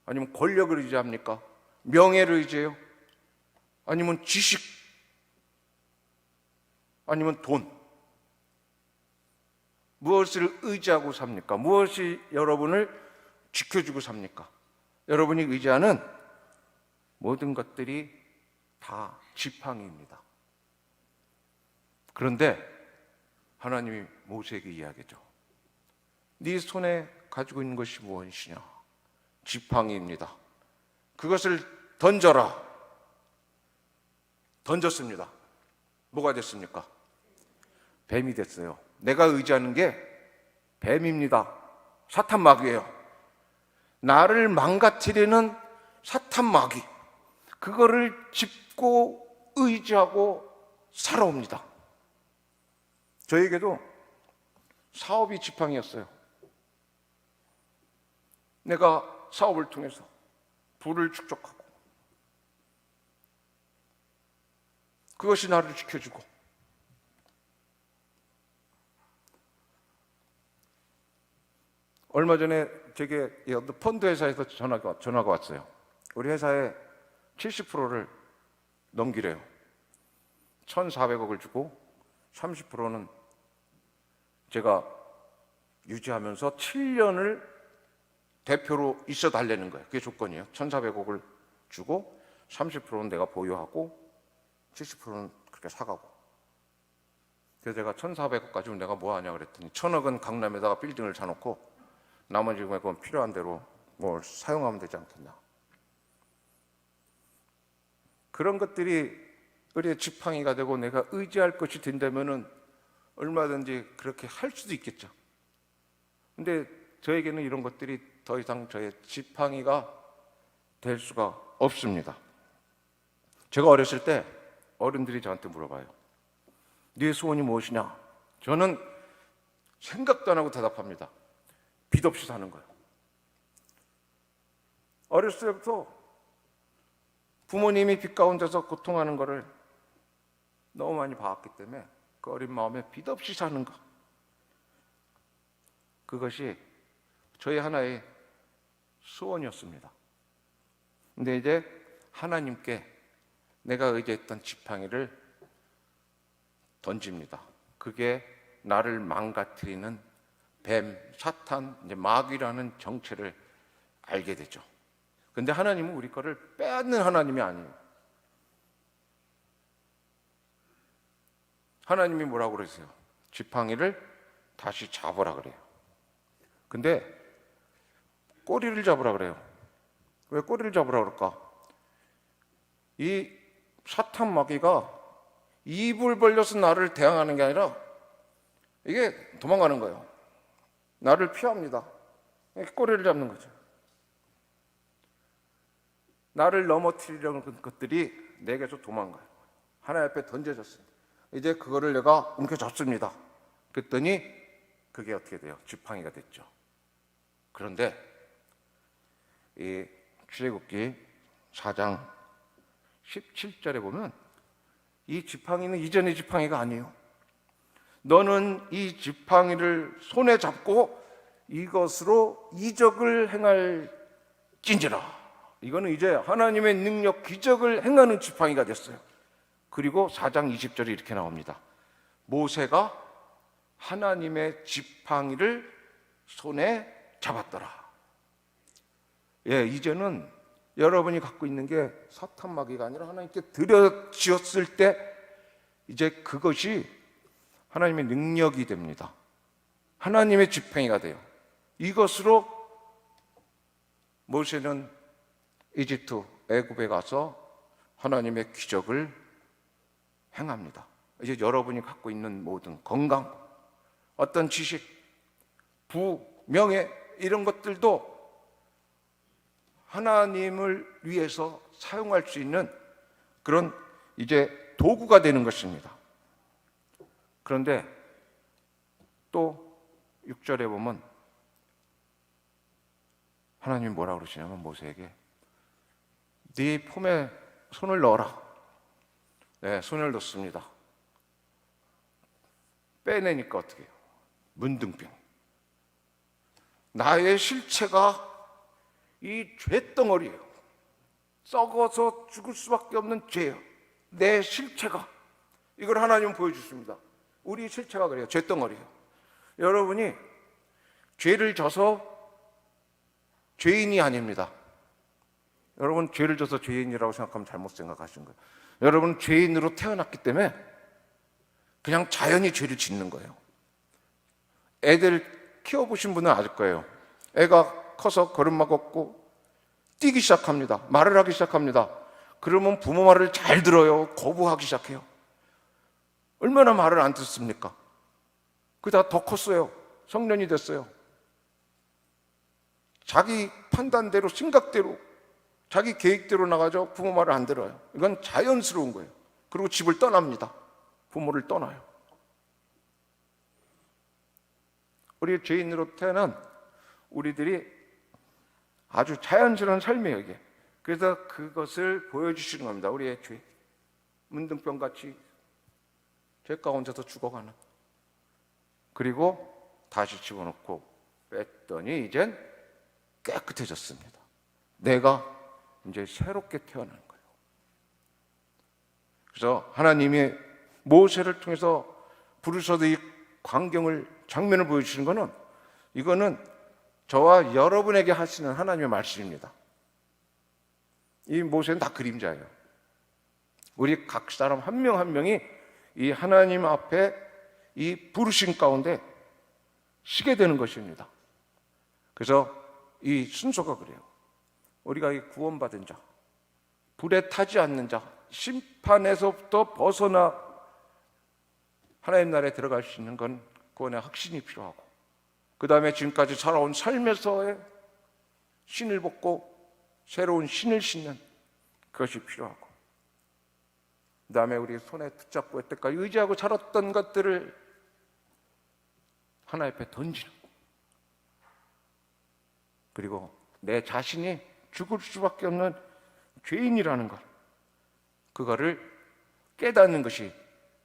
Speaker 2: 아니면 권력을 의지합니까? 명예를 의지해요? 아니면 지식? 아니면 돈? 무엇을 의지하고 삽니까? 무엇이 여러분을 지켜주고 삽니까? 여러분이 의지하는 모든 것들이 다 지팡이입니다. 그런데 하나님이 모세에게 이야기하죠. 네 손에 가지고 있는 것이 무엇이냐? 지팡이입니다. 그것을 던져라. 던졌습니다. 뭐가 됐습니까? 뱀이 됐어요. 내가 의지하는 게 뱀입니다. 사탄 마귀예요. 나를 망가뜨리는 사탄 마귀. 그거를 짚고 의지하고 살아옵니다. 저에게도 사업이 지팡이였어요. 내가 사업을 통해서 부를 축적하고 그것이 나를 지켜주고 얼마 전에 제게 펀드 회사에서 전화가 왔어요. 우리 회사에 70%를 넘기래요. 1,400억을 주고 30%는 제가 유지하면서 7년을 대표로 있어 달라는 거예요. 그게 조건이에요. 1,400억을 주고 30%는 내가 보유하고 70%는 그렇게 사가고. 그래서 제가 1,400억 가지고 내가 뭐 하냐 그랬더니 1,000억은 강남에다가 빌딩을 사놓고 나머지 금액은 필요한 대로 뭘 사용하면 되지 않겠냐. 그런 것들이 우리의 지팡이가 되고 내가 의지할 것이 된다면은 얼마든지 그렇게 할 수도 있겠죠. 근데 저에게는 이런 것들이 더 이상 저의 지팡이가 될 수가 없습니다. 제가 어렸을 때 어른들이 저한테 물어봐요. 네 소원이 무엇이냐? 저는 생각도 안 하고 대답합니다. 빚 없이 사는 거예요. 어렸을 때부터 부모님이 빚 가운데서 고통하는 거를 너무 많이 봐왔기 때문에 그 어린 마음에 빚 없이 사는 것, 그것이 저의 하나의 소원이었습니다. 근데 이제 하나님께 내가 의지했던 지팡이를 던집니다. 그게 나를 망가뜨리는 뱀, 사탄, 이제 마귀라는 정체를 알게 되죠. 근데 하나님은 우리 거를 빼앗는 하나님이 아니에요. 하나님이 뭐라고 그러세요? 지팡이를 다시 잡으라 그래요. 근데 꼬리를 잡으라 그래요. 왜 꼬리를 잡으라 그럴까? 이 사탄 마귀가 입을 벌려서 나를 대항하는 게 아니라 이게 도망가는 거예요. 나를 피합니다. 꼬리를 잡는 거죠. 나를 넘어뜨리려는 것들이 내게서 도망가요. 하나님 앞에 던져졌습니다. 이제 그거를 내가 움켜잡습니다. 그랬더니 그게 어떻게 돼요? 지팡이가 됐죠. 그런데 이 출애굽기 4장 17절에 보면 이 지팡이는 이전의 지팡이가 아니에요. 너는 이 지팡이를 손에 잡고 이것으로 이적을 행할진지라. 이거는 이제 하나님의 능력, 기적을 행하는 지팡이가 됐어요. 그리고 4장 20절에 이렇게 나옵니다. 모세가 하나님의 지팡이를 손에 잡았더라. 예, 이제는 여러분이 갖고 있는 게 사탄 마귀가 아니라 하나님께 드려지었을 때 이제 그것이 하나님의 능력이 됩니다. 하나님의 지팡이가 돼요. 이것으로 모세는 이집트, 애굽에 가서 하나님의 기적을 행합니다. 이제 여러분이 갖고 있는 모든 건강, 어떤 지식, 부, 명예 이런 것들도 하나님을 위해서 사용할 수 있는 그런 이제 도구가 되는 것입니다. 그런데 또 6절에 보면 하나님이 뭐라고 그러시냐면 모세에게 네 폼에 손을 넣어라. 네, 손을 넣습니다. 빼내니까 어떻게 해요? 문둥병. 나의 실체가 이 죄덩어리예요. 썩어서 죽을 수밖에 없는 죄예요. 내 실체가. 이걸 하나님은 보여주십니다. 우리 실체가 그래요. 죄덩어리예요. 여러분이 죄를 져서 죄인이 아닙니다. 여러분 죄를 져서 죄인이라고 생각하면 잘못 생각하신 거예요. 여러분 죄인으로 태어났기 때문에 그냥 자연히 죄를 짓는 거예요. 애들 키워보신 분은 아실 거예요. 애가 커서 걸음마 걷고 뛰기 시작합니다. 말을 하기 시작합니다. 그러면 부모 말을 잘 들어요. 거부하기 시작해요. 얼마나 말을 안 듣습니까? 그러다 더 컸어요. 성년이 됐어요. 자기 판단대로, 생각대로, 자기 계획대로 나가죠. 부모 말을 안 들어요. 이건 자연스러운 거예요. 그리고 집을 떠납니다. 부모를 떠나요. 우리 죄인으로 태어난 우리들이 아주 자연스러운 삶이에요, 이게. 그래서 그것을 보여주시는 겁니다. 우리의 죄. 문둥병같이 죄 가운데서 죽어가는. 그리고 다시 집어넣고 뺐더니 이젠 깨끗해졌습니다. 내가 이제 새롭게 태어난 거예요. 그래서 하나님이 모세를 통해서 부르셔도 이 광경을, 장면을 보여주시는 거는 이거는 저와 여러분에게 하시는 하나님의 말씀입니다. 이 모세는 다 그림자예요. 우리 각 사람 한 명 한 명이 이 하나님 앞에 이 부르심 가운데 서게 되는 것입니다. 그래서 이 순서가 그래요. 우리가 이 구원받은 자, 불에 타지 않는 자, 심판에서부터 벗어나 하나님 나라에 들어갈 수 있는 건 구원의 확신이 필요하고, 그 다음에 지금까지 살아온 삶에서의 신을 벗고 새로운 신을 신는 그것이 필요하고, 그 다음에 우리 손에 붙잡고 여태까지 의지하고 살았던 것들을 하나님 앞에 던지는, 그리고 내 자신이 죽을 수밖에 없는 죄인이라는 것, 그거를 깨닫는 것이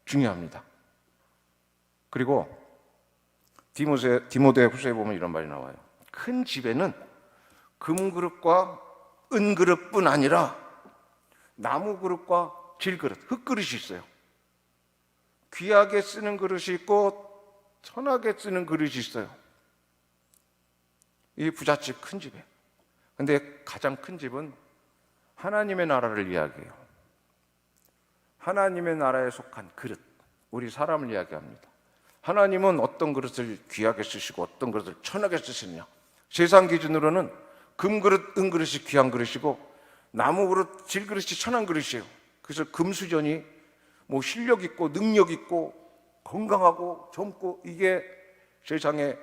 Speaker 2: 중요합니다. 그리고 디모데 후서에 보면 이런 말이 나와요. 큰 집에는 금그릇과 은그릇뿐 아니라 나무그릇과 질그릇, 흙그릇이 있어요. 귀하게 쓰는 그릇이 있고 천하게 쓰는 그릇이 있어요. 이 부잣집 큰 집에. 근데 가장 큰 집은 하나님의 나라를 이야기해요. 하나님의 나라에 속한 그릇, 우리 사람을 이야기합니다. 하나님은 어떤 그릇을 귀하게 쓰시고 어떤 그릇을 천하게 쓰시느냐. 세상 기준으로는 금그릇, 은그릇이 귀한 그릇이고 나무그릇, 질그릇이 천한 그릇이에요. 그래서 금수전이 뭐 실력 있고 능력 있고 건강하고 젊고 이게 세상에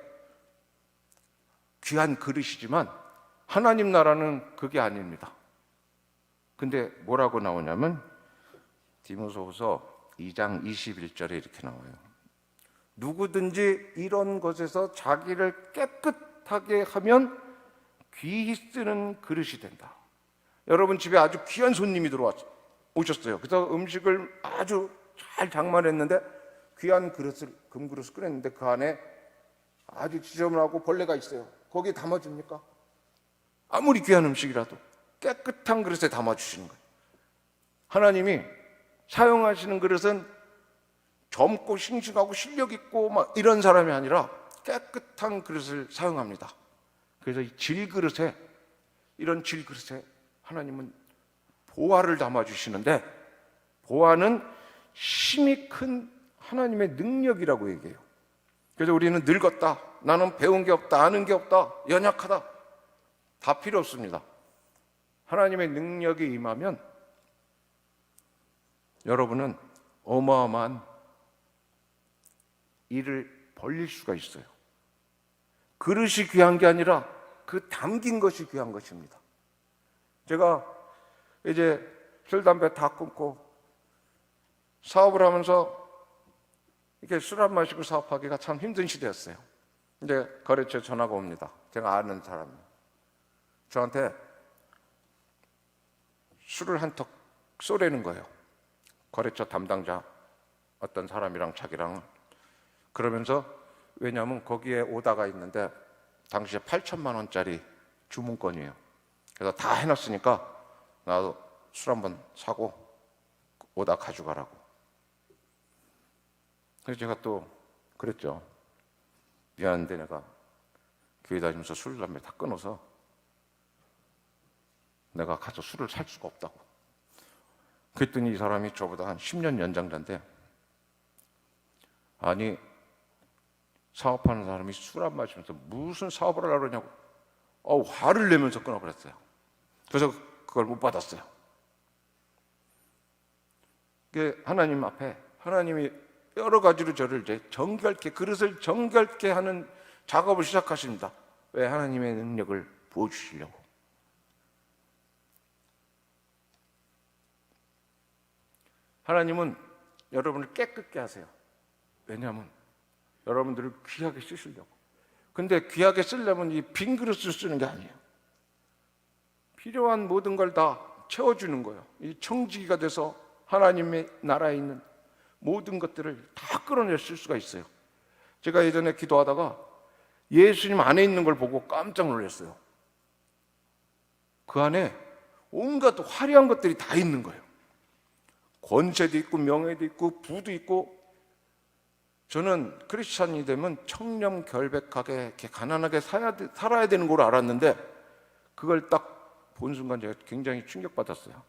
Speaker 2: 귀한 그릇이지만 하나님 나라는 그게 아닙니다. 근데 뭐라고 나오냐면 디모데후서 2장 21절에 이렇게 나와요. 누구든지 이런 것에서 자기를 깨끗하게 하면 귀히 쓰는 그릇이 된다. 여러분 집에 아주 귀한 손님이 오셨어요. 그래서 음식을 아주 잘 장만했는데 귀한 그릇을, 금그릇을 꺼냈는데 그 안에 아주 지저분하고 벌레가 있어요. 거기에 담아줍니까? 아무리 귀한 음식이라도 깨끗한 그릇에 담아주시는 거예요. 하나님이 사용하시는 그릇은 젊고 싱싱하고 실력 있고 막 이런 사람이 아니라 깨끗한 그릇을 사용합니다. 그래서 이 질그릇에, 이런 질그릇에 하나님은 보화를 담아주시는데, 보화는 힘이 큰 하나님의 능력이라고 얘기해요. 그래서 우리는 늙었다, 나는 배운 게 없다, 아는 게 없다, 연약하다, 다 필요 없습니다. 하나님의 능력이 임하면 여러분은 어마어마한 일을 벌릴 수가 있어요. 그릇이 귀한 게 아니라 그 담긴 것이 귀한 것입니다. 제가 이제 술, 담배 다 끊고 사업을 하면서 이렇게 술 안 마시고 사업하기가 참 힘든 시대였어요. 이제 거래처 전화가 옵니다. 제가 아는 사람이 저한테 술을 한 턱 쏘라는 거예요. 거래처 담당자 어떤 사람이랑 자기랑. 그러면서 왜냐하면 거기에 오다가 있는데 당시에 8천만 원짜리 주문권이에요. 그래서 다 해놨으니까 나도 술 한번 사고 오다 가져가라고. 그래서 제가 또 그랬죠. 미안한데 내가 교회 다니면서 술, 담배 다 끊어서 내가 가서 술을 살 수가 없다고. 그랬더니 이 사람이 저보다 한 10년 연장자인데, 아니 사업하는 사람이 술 안 마시면서 무슨 사업을 하려고 그러냐고 화를 내면서 끊어버렸어요. 그래서 그걸 못 받았어요. 하나님 앞에 하나님이 여러 가지로 저를 이제 정결케, 그릇을 정결케 하는 작업을 시작하십니다. 왜? 하나님의 능력을 보여주시려고. 하나님은 여러분을 깨끗게 하세요. 왜냐하면 여러분들을 귀하게 쓰시려고. 근데 귀하게 쓰려면 이 빈 그릇을 쓰는 게 아니에요. 필요한 모든 걸 다 채워주는 거예요. 이 청지기가 돼서 하나님의 나라에 있는 모든 것들을 다 끌어낼 수가 있어요. 제가 예전에 기도하다가 예수님 안에 있는 걸 보고 깜짝 놀랐어요. 그 안에 온갖 화려한 것들이 다 있는 거예요. 권세도 있고 명예도 있고 부도 있고. 저는 크리스찬이 되면 청렴 결백하게 이렇게 가난하게 살아야 되는 걸 알았는데 그걸 딱 본 순간 제가 굉장히 충격받았어요.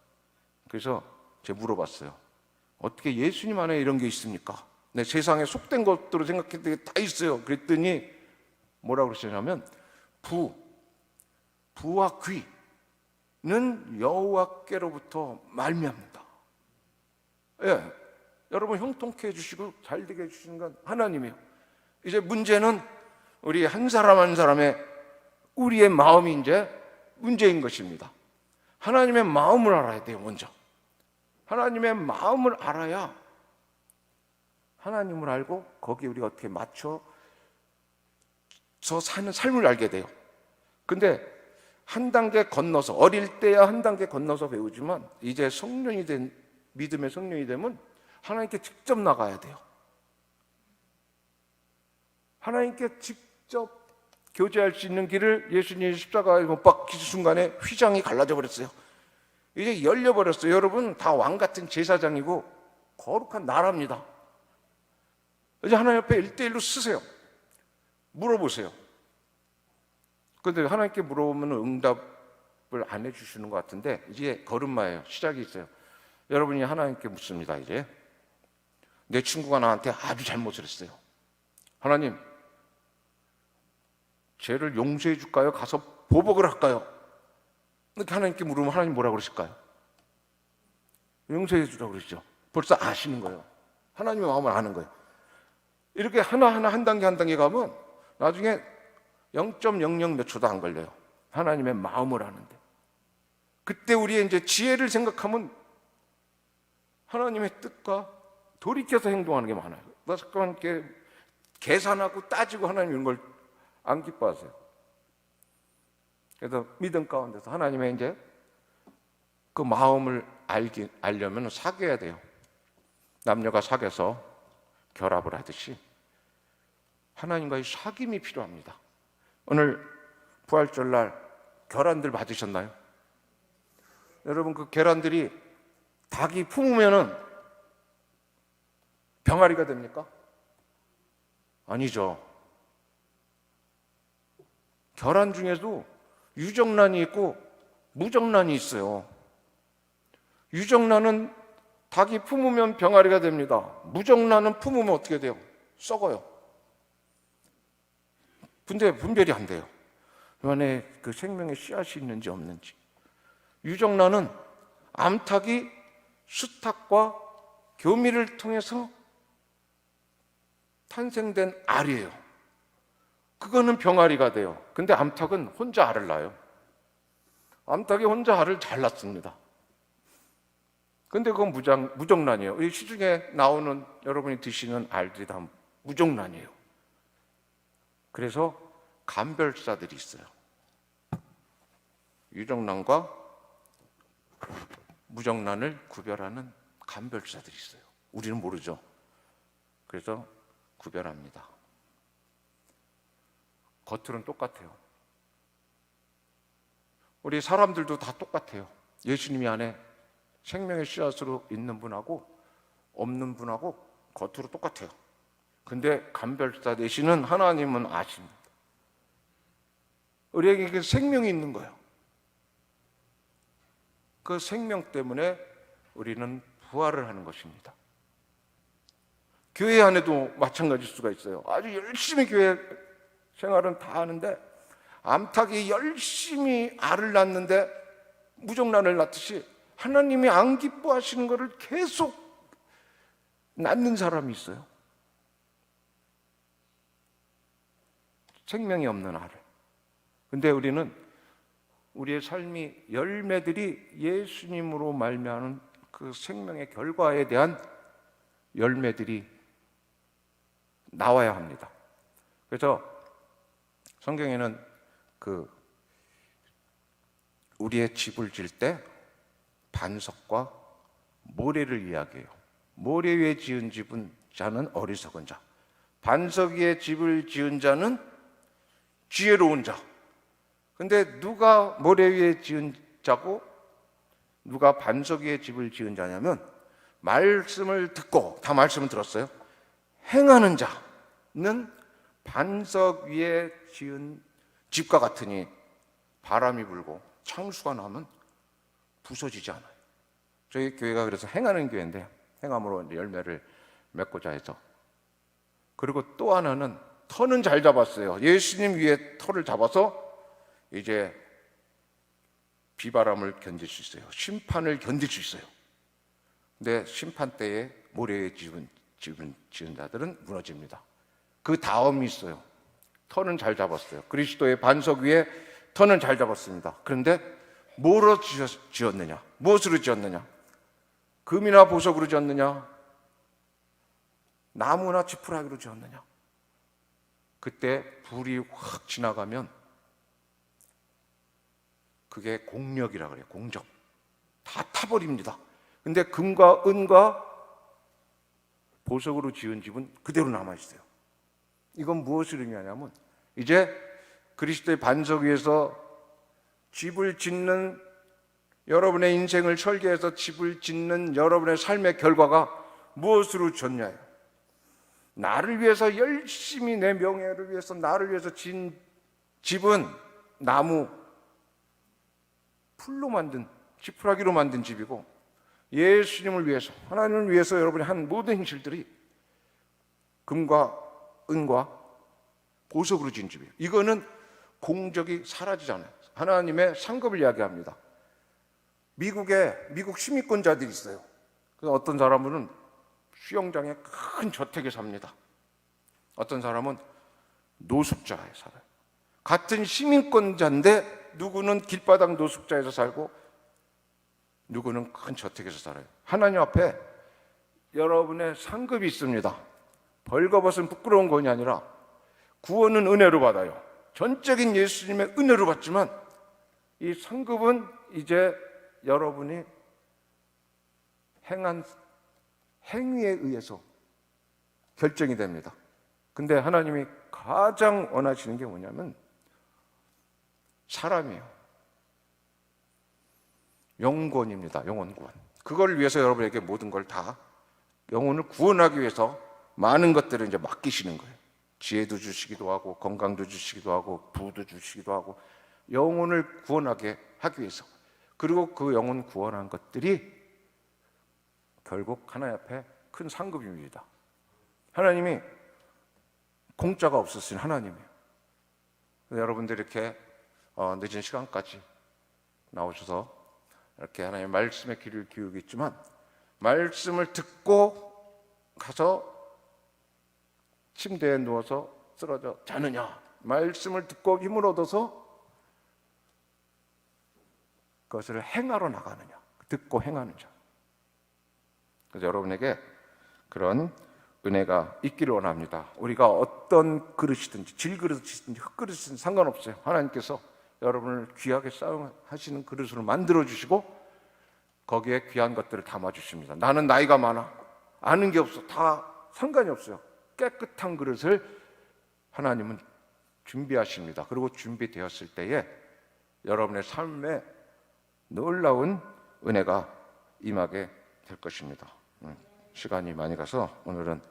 Speaker 2: 그래서 제가 물어봤어요. 어떻게 예수님 안에 이런 게 있습니까? 내 세상에 속된 것들로 생각했더니 다 있어요. 그랬더니 뭐라고 그러시냐면 부와 귀는 여호와께로부터 말미암는다. 예, 여러분 형통케 해주시고 잘되게 해주시는 건 하나님이에요. 이제 문제는 우리 한 사람 한 사람의 우리의 마음이 이제 문제인 것입니다. 하나님의 마음을 알아야 돼요. 먼저 하나님의 마음을 알아야 하나님을 알고 거기에 우리가 어떻게 맞춰서 사는 삶을 알게 돼요. 근데 한 단계 건너서, 어릴 때야 한 단계 건너서 배우지만 이제 성령이 된, 믿음의 성령이 되면 하나님께 직접 나가야 돼요. 하나님께 직접 교제할 수 있는 길을 예수님이 십자가에 못 박히신 순간에 휘장이 갈라져 버렸어요. 이제 열려버렸어요. 여러분 다 왕같은 제사장이고 거룩한 나라입니다. 이제 하나님 앞에 1대1로 쓰세요. 물어보세요. 그런데 하나님께 물어보면 응답을 안 해주시는 것 같은데 이제 걸음마예요. 시작이 있어요. 여러분이 하나님께 묻습니다. 이제 내 친구가 나한테 아주 잘못을 했어요. 하나님, 죄를 용서해 줄까요? 가서 보복을 할까요? 이렇게 하나님께 물으면 하나님 뭐라고 그러실까요? 용서해 주라고 그러시죠. 벌써 아시는 거예요. 하나님의 마음을 아는 거예요. 이렇게 하나하나 한 단계 한 단계 가면 나중에 0.00 몇 초도 안 걸려요. 하나님의 마음을 아는데. 그때 우리의 이제 지혜를 생각하면 하나님의 뜻과 돌이켜서 행동하는 게 많아요. 나 잠깐만 이렇게 계산하고 따지고 하나님 이런 걸 안 기뻐하세요. 그래서 믿음 가운데서 하나님의 이제 그 마음을 알려면 사귀어야 돼요. 남녀가 사귀어서 결합을 하듯이 하나님과의 사귐이 필요합니다. 오늘 부활절날 계란들 받으셨나요? 여러분 그 계란들이 닭이 품으면은 병아리가 됩니까? 아니죠. 계란 중에도 유정란이 있고 무정란이 있어요. 유정란은 닭이 품으면 병아리가 됩니다. 무정란은 품으면 어떻게 돼요? 썩어요. 근데 분별이 안 돼요. 그 안에 그 생명의 씨앗이 있는지 없는지. 유정란은 암탉이 수탉과 교미를 통해서 탄생된 알이에요. 그거는 병아리가 돼요. 근데 암탉은 혼자 알을 낳아요. 암탉이 혼자 알을 잘 낳습니다. 근데 그건 무정란이에요. 이 시중에 나오는 여러분이 드시는 알들이 다 무정란이에요. 그래서 감별사들이 있어요. 유정란과 무정란을 구별하는 감별사들이 있어요. 우리는 모르죠. 그래서 구별합니다. 겉으로는 똑같아요. 우리 사람들도 다 똑같아요. 예수님이 안에 생명의 씨앗으로 있는 분하고 없는 분하고 겉으로 똑같아요. 근데 감별사 되시는 하나님은 아십니다. 우리에게 그 생명이 있는 거예요. 그 생명 때문에 우리는 부활을 하는 것입니다. 교회 안에도 마찬가지일 수가 있어요. 아주 열심히 교회 생활은 다 하는데 암탉이 열심히 알을 낳는데 무정란을 낳듯이 하나님이 안 기뻐하시는 것을 계속 낳는 사람이 있어요. 생명이 없는 알을. 근데 우리는 우리의 삶이 열매들이 예수님으로 말미암은 그 생명의 결과에 대한 열매들이 나와야 합니다. 그래서 성경에는 우리의 집을 질 때 반석과 모래를 이야기해요. 모래 위에 지은 집은 자는 어리석은 자, 반석 위에 집을 지은 자는 지혜로운 자. 근데 누가 모래 위에 지은 자고 누가 반석 위에 집을 지은 자냐면 말씀을 듣고, 다 말씀을 들었어요. 행하는 자는 반석 위에 지은 집과 같으니 바람이 불고 창수가 나면 부서지지 않아요. 저희 교회가 그래서 행하는 교회인데 행함으로 열매를 맺고자 해서. 그리고 또 하나는 터는 잘 잡았어요. 예수님 위에 터를 잡아서 이제 비바람을 견딜 수 있어요. 심판을 견딜 수 있어요. 근데 심판 때에 모래에 지은 자들은 무너집니다. 그 다음이 있어요. 터는 잘 잡았어요. 그리스도의 반석 위에 터는 잘 잡았습니다. 그런데 뭐로 지었느냐? 무엇으로 지었느냐? 금이나 보석으로 지었느냐? 나무나 지푸라기로 지었느냐? 그때 불이 확 지나가면 그게 공력이라 그래요. 공적. 다 타버립니다. 근데 금과 은과 보석으로 지은 집은 그대로 남아있어요. 이건 무엇을 의미하냐면 이제 그리스도의 반석 위에서 집을 짓는, 여러분의 인생을 설계해서 집을 짓는 여러분의 삶의 결과가 무엇으로 졌냐요? 나를 위해서 열심히, 내 명예를 위해서 나를 위해서 지은 집은 나무, 풀로 만든, 지푸라기로 만든 집이고, 예수님을 위해서, 하나님을 위해서 여러분이 한 모든 행실들이 금과 은과 보석으로 지은 집이에요. 이거는 공적이 사라지잖아요. 하나님의 상급을 이야기합니다. 미국 시민권자들이 있어요. 그래서 어떤 사람은 수영장에 큰 저택에 삽니다. 어떤 사람은 노숙자에 살아요. 같은 시민권자인데 누구는 길바닥 노숙자에서 살고 누구는 큰 저택에서 살아요. 하나님 앞에 여러분의 상급이 있습니다. 벌거벗은 부끄러운 것이 아니라 구원은 은혜로 받아요. 전적인 예수님의 은혜로 받지만 이 상급은 이제 여러분이 행한 행위에 의해서 결정이 됩니다. 근데 하나님이 가장 원하시는 게 뭐냐면 사람이에요. 영혼입니다. 영혼 구원. 그걸 위해서 여러분에게 모든 걸 다, 영혼을 구원하기 위해서 많은 것들을 이제 맡기시는 거예요. 지혜도 주시기도 하고 건강도 주시기도 하고 부도 주시기도 하고 영혼을 구원하게 하기 위해서. 그리고 그 영혼 구원한 것들이 결국 하나님 앞에 큰 상급입니다. 하나님이 공짜가 없으신 하나님이에요. 여러분들 이렇게 늦은 시간까지 나오셔서 이렇게 하나님의 말씀에 귀를 기울이겠지만 말씀을 듣고 가서 침대에 누워서 쓰러져 자느냐, 말씀을 듣고 힘을 얻어서 그것을 행하러 나가느냐, 듣고 행하는 자. 그래서 여러분에게 그런 은혜가 있기를 원합니다. 우리가 어떤 그릇이든지 질그릇이든지 흙그릇이든 상관없어요. 하나님께서 여러분을 귀하게 사용하시는 그릇으로 만들어 주시고 거기에 귀한 것들을 담아 주십니다. 나는 나이가 많아, 아는 게 없어, 다 상관이 없어요. 깨끗한 그릇을 하나님은 준비하십니다. 그리고 준비되었을 때에 여러분의 삶에 놀라운 은혜가 임하게 될 것입니다. 시간이 많이 가서 오늘은